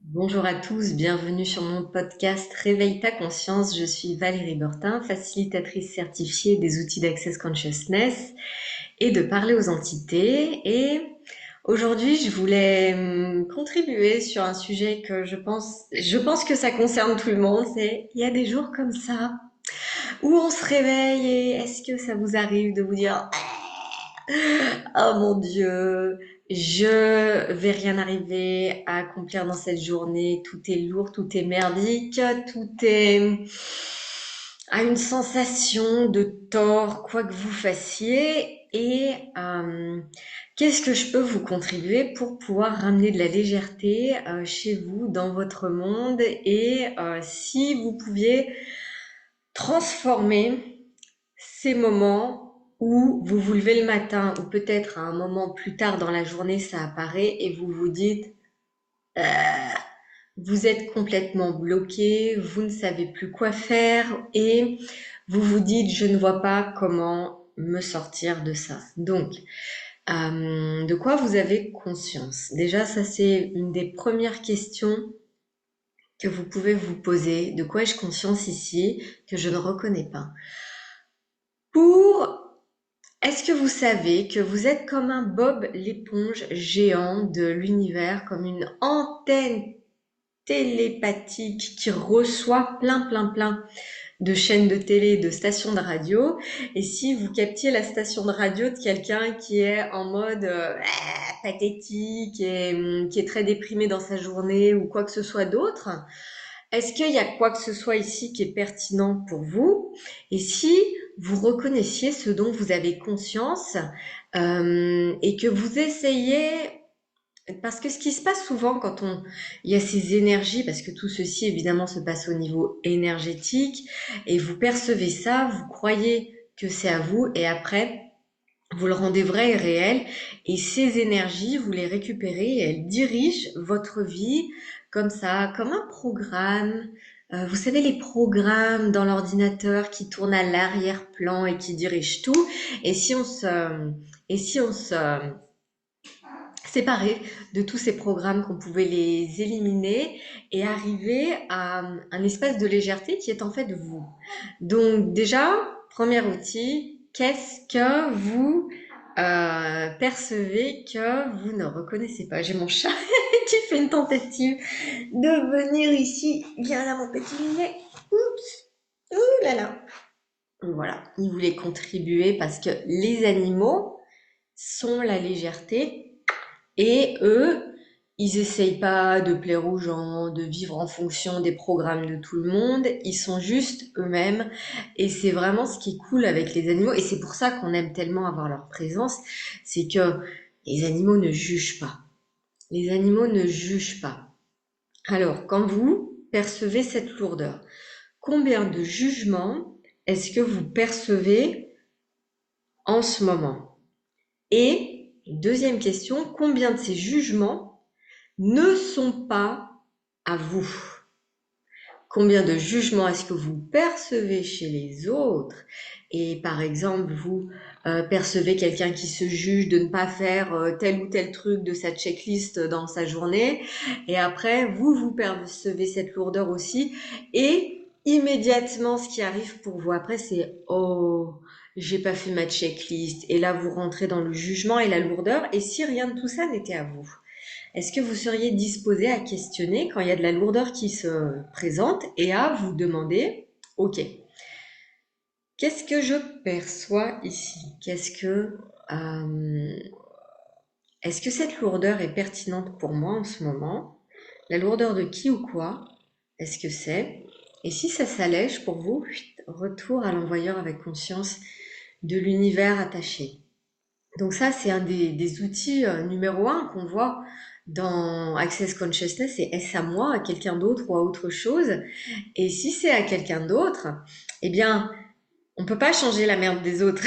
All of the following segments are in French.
Bonjour à tous, bienvenue sur mon podcast Réveille ta conscience. Je suis Valérie Bertin, facilitatrice certifiée des outils d'Access Consciousness et de parler aux entités. Et aujourd'hui, je voulais contribuer sur un sujet que je pense que ça concerne tout le monde. C'est il y a des jours comme ça où on se réveille et est-ce que ça vous arrive de vous dire oh mon Dieu, je vais rien arriver à accomplir dans cette journée. Tout est lourd, tout est merdique, tout est à une sensation de tort, quoi que vous fassiez. Et qu'est-ce que je peux vous contribuer pour pouvoir ramener de la légèreté chez vous, dans votre monde. Et si vous pouviez transformer ces moments où vous vous levez le matin ou peut-être à un moment plus tard dans la journée, ça apparaît et vous vous dites, euh, vous êtes complètement bloqué, vous ne savez plus quoi faire et vous vous dites, je ne vois pas comment me sortir de ça. Donc, de quoi vous avez conscience? Déjà, ça c'est une des premières questions que vous pouvez vous poser. De quoi ai-je conscience ici que je ne reconnais pas? Pour Est-ce que vous savez que vous êtes comme un Bob l'éponge géant de l'univers, comme une antenne télépathique qui reçoit plein de chaînes de télé, de stations de radio. Et si vous captiez la station de radio de quelqu'un qui est en mode pathétique et qui est très déprimé dans sa journée ou quoi que ce soit d'autre, est-ce qu'il y a quoi que ce soit ici qui est pertinent pour vous? Et si vous reconnaissiez ce dont vous avez conscience et que vous essayez, parce que ce qui se passe souvent il y a ces énergies, parce que tout ceci évidemment se passe au niveau énergétique, et vous percevez ça, vous croyez que c'est à vous, et après vous le rendez vrai et réel, et ces énergies, vous les récupérez et elles dirigent votre vie comme ça, comme un programme. Vous savez, les programmes dans l'ordinateur qui tournent à l'arrière-plan et qui dirigent tout. Et si on se séparait de tous ces programmes, qu'on pouvait les éliminer et arriver à un espace de légèreté qui est en fait vous. Donc déjà, premier outil, qu'est-ce que vous percevez que vous ne reconnaissez pas? J'ai mon chat qui fait une tentative de venir ici. Viens là, mon petit Minet. Oups, ouh là là. Voilà, il voulait contribuer parce que les animaux sont la légèreté et eux, ils essayent pas de plaire aux gens, de vivre en fonction des programmes de tout le monde. Ils sont juste eux-mêmes. Et c'est vraiment ce qui est cool avec les animaux. Et c'est pour ça qu'on aime tellement avoir leur présence. C'est que les animaux ne jugent pas. Les animaux ne jugent pas. Alors, quand vous percevez cette lourdeur, combien de jugements est-ce que vous percevez en ce moment? Et, deuxième question, combien de ces jugements ne sont pas à vous? Combien de jugements est-ce que vous percevez chez les autres? Et par exemple, vous percevez quelqu'un qui se juge de ne pas faire tel ou tel truc de sa checklist dans sa journée, et après, vous percevez cette lourdeur aussi, et immédiatement, ce qui arrive pour vous après, c'est oh, j'ai pas fait ma checklist, et là, vous rentrez dans le jugement et la lourdeur, et si rien de tout ça n'était à vous? Est-ce que vous seriez disposé à questionner quand il y a de la lourdeur qui se présente et à vous demander, ok, qu'est-ce que je perçois ici? Euh, Est-ce que cette lourdeur est pertinente pour moi en ce moment? La lourdeur de qui ou quoi? Est-ce que c'est? Et si ça s'allège pour vous, retour à l'envoyeur avec conscience de l'univers attaché. Donc ça, c'est un des outils numéro un qu'on voit dans Access Consciousness, c'est est-ce à moi, à quelqu'un d'autre ou à autre chose? Et si c'est à quelqu'un d'autre, eh bien, on peut pas changer la merde des autres.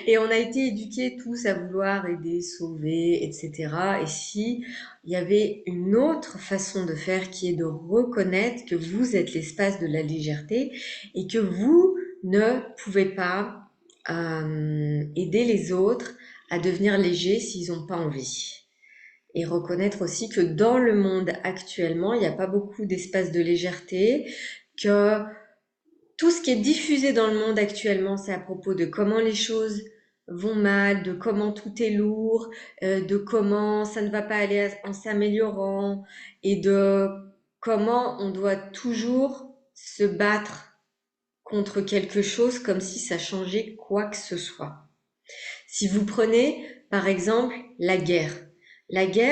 Et on a été éduqués tous à vouloir aider, sauver, etc. Et si il y avait une autre façon de faire qui est de reconnaître que vous êtes l'espace de la légèreté et que vous ne pouvez pas aider les autres à devenir légers s'ils n'ont pas envie. Et reconnaître aussi que dans le monde actuellement, il n'y a pas beaucoup d'espace de légèreté, que tout ce qui est diffusé dans le monde actuellement, c'est à propos de comment les choses vont mal, de comment tout est lourd, de comment ça ne va pas aller en s'améliorant et de comment on doit toujours se battre contre quelque chose comme si ça changeait quoi que ce soit. Si vous prenez par exemple la guerre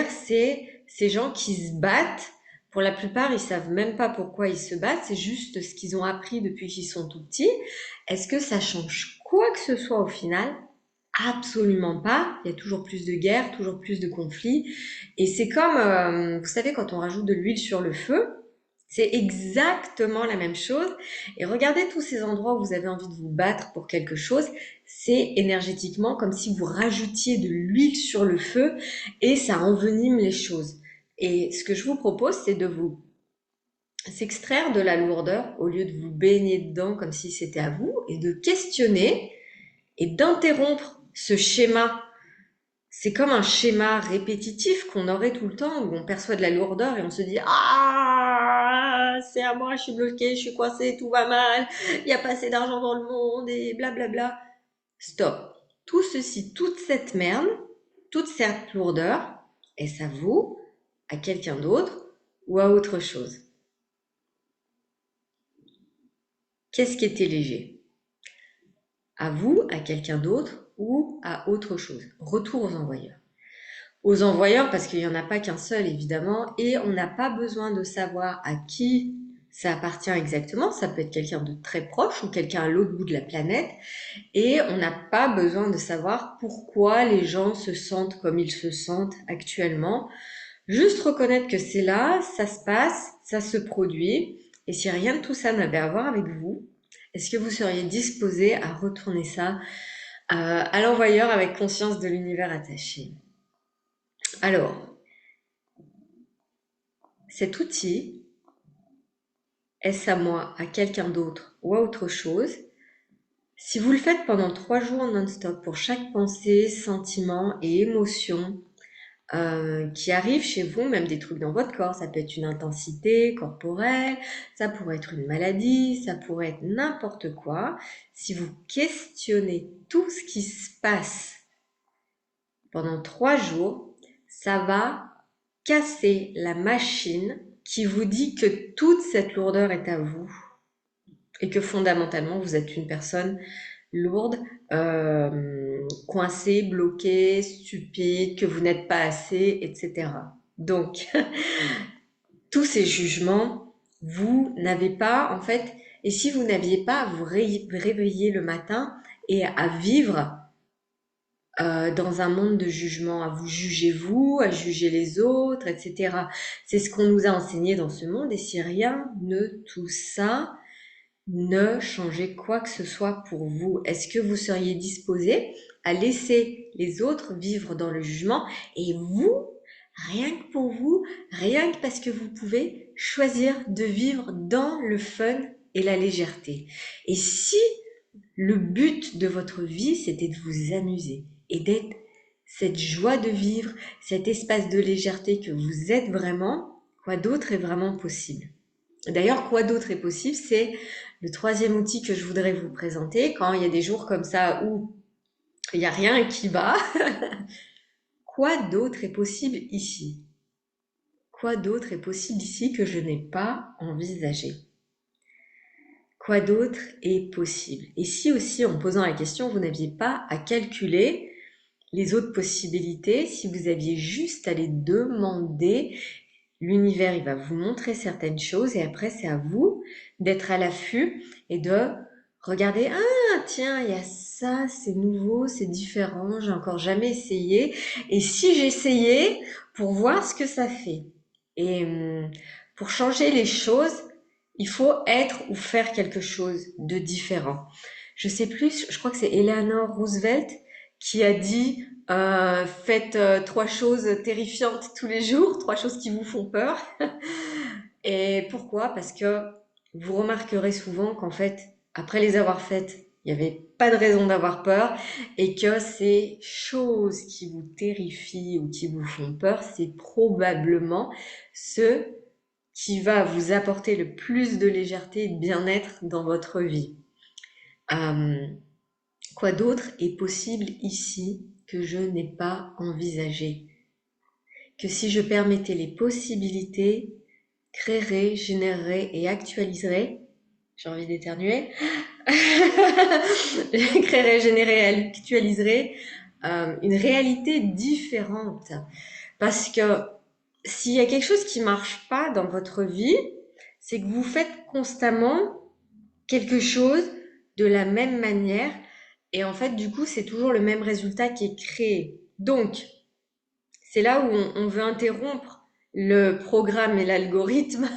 c'est ces gens qui se battent. Pour la plupart, ils savent même pas pourquoi ils se battent, c'est juste ce qu'ils ont appris depuis qu'ils sont tout petits. Est-ce que ça change quoi que ce soit au final? Absolument pas. Il y a toujours plus de guerres, toujours plus de conflits. Et c'est comme, vous savez, quand on rajoute de l'huile sur le feu, c'est exactement la même chose. Et regardez tous ces endroits où vous avez envie de vous battre pour quelque chose, c'est énergétiquement comme si vous rajoutiez de l'huile sur le feu et ça envenime les choses. Et ce que je vous propose, c'est de vous s'extraire de la lourdeur au lieu de vous baigner dedans comme si c'était à vous et de questionner et d'interrompre ce schéma. C'est comme un schéma répétitif qu'on aurait tout le temps où on perçoit de la lourdeur et on se dit ah c'est à moi, je suis bloqué, je suis coincé, tout va mal, il n'y a pas assez d'argent dans le monde et blablabla. Stop. Tout ceci, toute cette merde, toute cette lourdeur, est-ce à vous, à quelqu'un d'autre ou à autre chose? Qu'est-ce qui était léger? À vous, à quelqu'un d'autre ou à autre chose? Retour aux envoyeurs. Aux envoyeurs parce qu'il n'y en a pas qu'un seul évidemment et on n'a pas besoin de savoir à qui ça appartient exactement, ça peut être quelqu'un de très proche ou quelqu'un à l'autre bout de la planète et on n'a pas besoin de savoir pourquoi les gens se sentent comme ils se sentent actuellement, juste reconnaître que c'est là, ça se passe, ça se produit et si rien de tout ça n'avait à voir avec vous, est-ce que vous seriez disposé à retourner ça à l'envoyeur avec conscience de l'univers attaché? Alors, cet outil, est-ce à moi, à quelqu'un d'autre ou à autre chose? Si vous le faites pendant 3 jours non-stop pour chaque pensée, sentiment et émotion qui arrive chez vous, même des trucs dans votre corps, ça peut être une intensité corporelle, ça pourrait être une maladie, ça pourrait être n'importe quoi. Si vous questionnez tout ce qui se passe pendant 3 jours, ça va casser la machine qui vous dit que toute cette lourdeur est à vous et que fondamentalement vous êtes une personne lourde, coincée, bloquée, stupide, que vous n'êtes pas assez, etc. Donc, tous ces jugements, vous n'avez pas, en fait, et si vous n'aviez pas à vous réveiller le matin et à vivre dans un monde de jugement, à vous juger vous, à juger les autres, etc. C'est ce qu'on nous a enseigné dans ce monde, et si rien de tout ça ne changeait quoi que ce soit pour vous, est-ce que vous seriez disposé à laisser les autres vivre dans le jugement et vous, rien que pour vous, rien que parce que vous pouvez choisir de vivre dans le fun et la légèreté? Et si le but de votre vie, c'était de vous amuser et d'être cette joie de vivre, cet espace de légèreté que vous êtes vraiment, quoi d'autre est vraiment possible? D'ailleurs, quoi d'autre est possible? C'est le troisième outil que je voudrais vous présenter quand il y a des jours comme ça où il n'y a rien qui va. Quoi d'autre est possible ici? Quoi d'autre est possible ici que je n'ai pas envisagé? Quoi d'autre est possible? Et si aussi, en posant la question, vous n'aviez pas à calculer les autres possibilités, si vous aviez juste à les demander, l'univers, il va vous montrer certaines choses et après, c'est à vous d'être à l'affût et de regarder, ah, tiens, il y a ça, c'est nouveau, c'est différent, j'ai encore jamais essayé. Et si j'essayais pour voir ce que ça fait? Et pour changer les choses, il faut être ou faire quelque chose de différent. Je sais plus, je crois que c'est Eleanor Roosevelt qui a dit faites 3 choses terrifiantes tous les jours, 3 choses qui vous font peur. Et pourquoi? Parce que vous remarquerez souvent qu'en fait, après les avoir faites, Il n'y avait pas de raison d'avoir peur et que ces choses qui vous terrifient ou qui vous font peur, c'est probablement ce qui va vous apporter le plus de légèreté et de bien-être dans votre vie. Quoi d'autre est possible ici que je n'ai pas envisagé? Que si je permettais les possibilités, créerais, générerais et actualiserais, j'ai envie d'éternuer, créerais, générerais et actualiserais une réalité différente. Parce que s'il y a quelque chose qui marche pas dans votre vie, c'est que vous faites constamment quelque chose de la même manière et en fait, du coup, c'est toujours le même résultat qui est créé. Donc, c'est là où on veut interrompre le programme et l'algorithme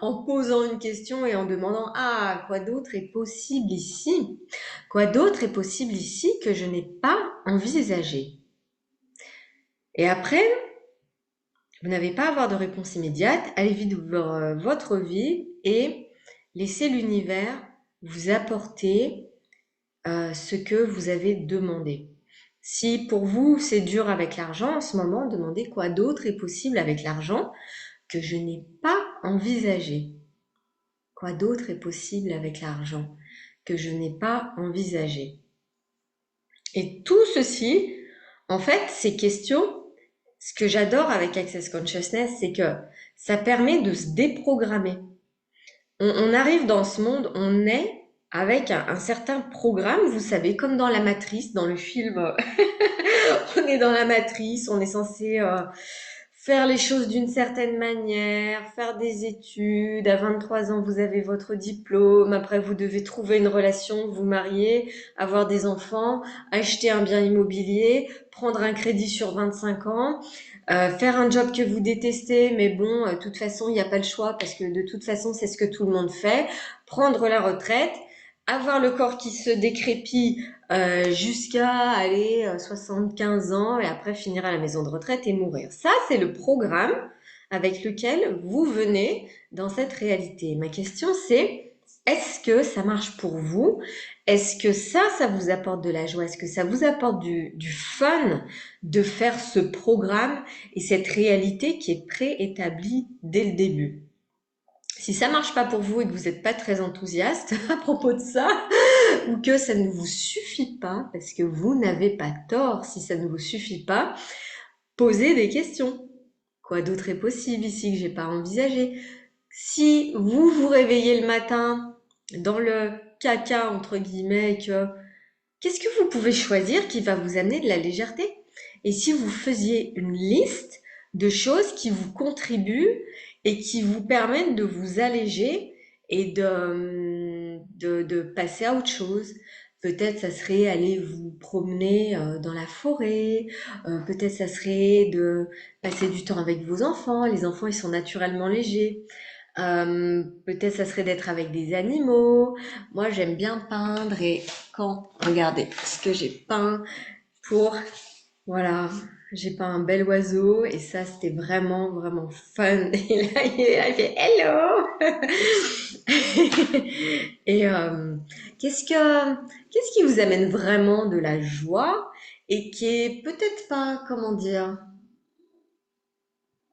en posant une question et en demandant ah, quoi d'autre est possible ici? Quoi d'autre est possible ici que je n'ai pas envisagé? Et après, vous n'avez pas à avoir de réponse immédiate, allez vivre votre vie et laissez l'univers vous apporter ce que vous avez demandé. Si pour vous c'est dur avec l'argent en ce moment, demandez quoi d'autre est possible avec l'argent que je n'ai pas envisagé. Quoi d'autre est possible avec l'argent que je n'ai pas envisagé. Et tout ceci, en fait, ces questions, ce que j'adore avec Access Consciousness, c'est que ça permet de se déprogrammer. On arrive dans ce monde, on est avec un certain programme, vous savez, comme dans la matrice, dans le film, on est dans la matrice, on est censé faire les choses d'une certaine manière, faire des études, à 23 ans vous avez votre diplôme, après vous devez trouver une relation, vous marier, avoir des enfants, acheter un bien immobilier, prendre un crédit sur 25 ans, faire un job que vous détestez, mais bon, de toute façon il n'y a pas le choix parce que de toute façon c'est ce que tout le monde fait, prendre la retraite, avoir le corps qui se décrépit jusqu'à aller 75 ans et après finir à la maison de retraite et mourir. Ça, c'est le programme avec lequel vous venez dans cette réalité. Ma question, c'est est-ce que ça marche pour vous? Est-ce que ça vous apporte de la joie? Est-ce que ça vous apporte du fun de faire ce programme et cette réalité qui est préétablie dès le début? Si ça marche pas pour vous et que vous n'êtes pas très enthousiaste à propos de ça, ou que ça ne vous suffit pas, parce que vous n'avez pas tort si ça ne vous suffit pas, posez des questions. Quoi d'autre est possible ici que j'ai pas envisagé? Si vous vous réveillez le matin dans le caca, entre guillemets, qu'est-ce que vous pouvez choisir qui va vous amener de la légèreté? Et si vous faisiez une liste de choses qui vous contribuent et qui vous permettent de vous alléger et de passer à autre chose. Peut-être ça serait aller vous promener dans la forêt, peut-être ça serait de passer du temps avec vos enfants. Les enfants, ils sont naturellement légers. Peut-être ça serait d'être avec des animaux. Moi, j'aime bien peindre et regardez ce que j'ai peint pour, voilà, j'ai peint un bel oiseau et ça, c'était vraiment, vraiment fun. Et là, il est là, il fait hello! Et qu'est-ce qui vous amène vraiment de la joie et qui est peut-être pas, comment dire,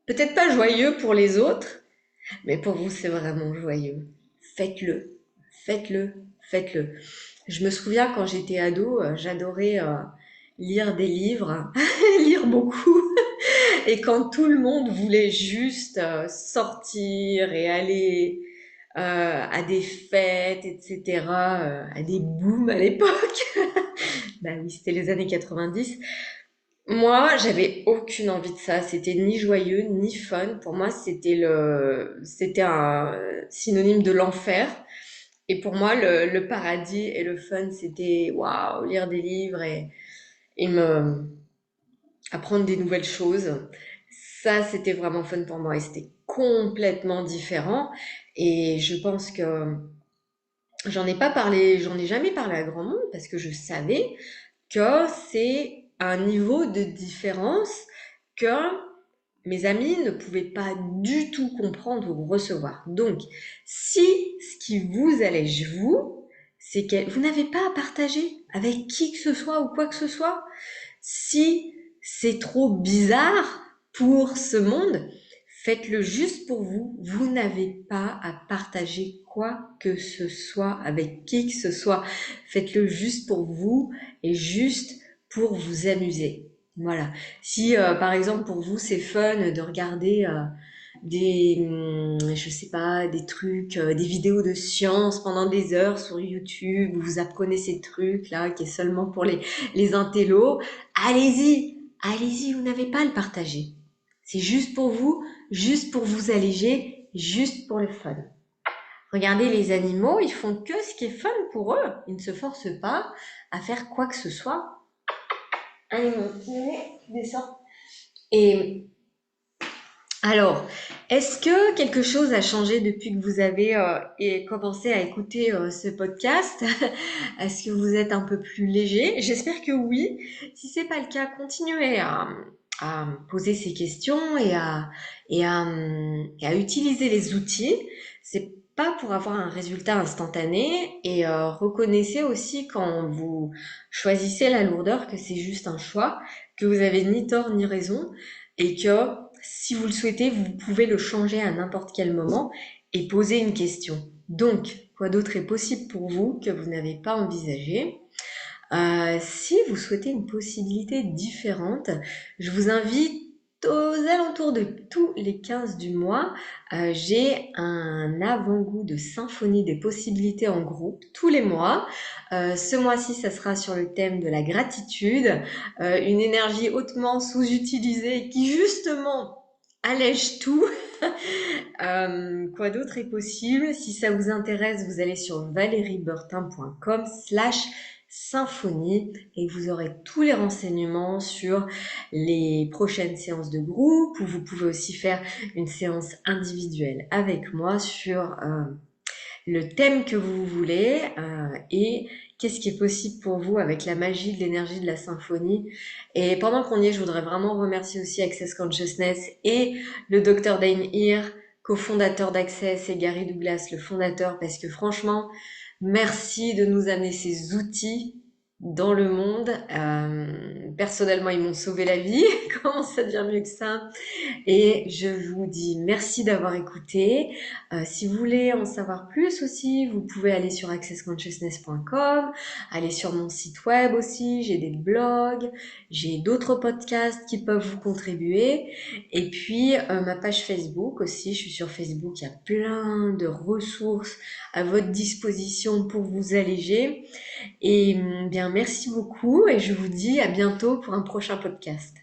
peut-être pas joyeux pour les autres, mais pour vous, c'est vraiment joyeux. Faites-le, faites-le, faites-le. Je me souviens quand j'étais ado, j'adorais lire des livres, lire beaucoup. Et quand tout le monde voulait juste sortir et aller à des fêtes, etc., à des booms à l'époque, bah oui, c'était les années 90. Moi, j'avais aucune envie de ça. C'était ni joyeux, ni fun. Pour moi, c'était un synonyme de l'enfer. Et pour moi, le paradis et le fun, c'était waouh, lire des livres et apprendre des nouvelles choses. Ça, c'était vraiment fun pour moi et c'était complètement différent. Et je pense que j'en ai pas parlé, j'en ai jamais parlé à grand monde parce que je savais que c'est un niveau de différence que mes amis ne pouvaient pas du tout comprendre ou recevoir. Donc, si ce qui vous allège vous, Vous n'avez pas à partager avec qui que ce soit ou quoi que ce soit. Si c'est trop bizarre pour ce monde, faites-le juste pour vous. Vous n'avez pas à partager quoi que ce soit avec qui que ce soit. Faites-le juste pour vous et juste pour vous amuser. Voilà. Si par exemple pour vous c'est fun de regarder je sais pas, des trucs, des vidéos de science pendant des heures sur YouTube, où vous apprenez ces trucs là qui est seulement pour les intellos, allez-y, allez-y, vous n'avez pas à le partager. C'est juste pour vous alléger, juste pour le fun. Regardez les animaux, ils font que ce qui est fun pour eux. Ils ne se forcent pas à faire quoi que ce soit. Allez, mon petit, descends. Et alors, est-ce que quelque chose a changé depuis que vous avez commencé à écouter ce podcast? Est-ce que vous êtes un peu plus léger? J'espère que oui. Si c'est pas le cas, continuez à poser ces questions et à utiliser les outils. C'est pas pour avoir un résultat instantané et reconnaissez aussi quand vous choisissez la lourdeur que c'est juste un choix, que vous avez ni tort ni raison et que si vous le souhaitez, vous pouvez le changer à n'importe quel moment et poser une question. Donc, quoi d'autre est possible pour vous que vous n'avez pas envisagé? Si vous souhaitez une possibilité différente, je vous invite aux alentours de tous les 15 du mois, j'ai un avant-goût de symphonie des possibilités en groupe tous les mois. Ce mois-ci, ça sera sur le thème de la gratitude, une énergie hautement sous-utilisée qui justement allège tout. Quoi d'autre est possible? Si ça vous intéresse, vous allez sur valériebertin.com/symphonie et vous aurez tous les renseignements sur les prochaines séances de groupe, où vous pouvez aussi faire une séance individuelle avec moi sur le thème que vous voulez et qu'est-ce qui est possible pour vous avec la magie de l'énergie de la symphonie. Et pendant qu'on y est, je voudrais vraiment remercier aussi Access Consciousness et le Dr. Dane Heer, cofondateur d'Access, et Gary Douglas, le fondateur, parce que franchement, merci de nous amener ces outils dans le monde. Personnellement, ils m'ont sauvé la vie. Comment ça devient mieux que ça? Et je vous dis merci d'avoir écouté. Si vous voulez en savoir plus aussi, vous pouvez aller sur accessconsciousness.com, aller sur mon site web aussi, j'ai des blogs, j'ai d'autres podcasts qui peuvent vous contribuer. Et puis ma page Facebook aussi, je suis sur Facebook, il y a plein de ressources à votre disposition pour vous alléger. Et bien merci beaucoup et je vous dis à bientôt pour un prochain podcast.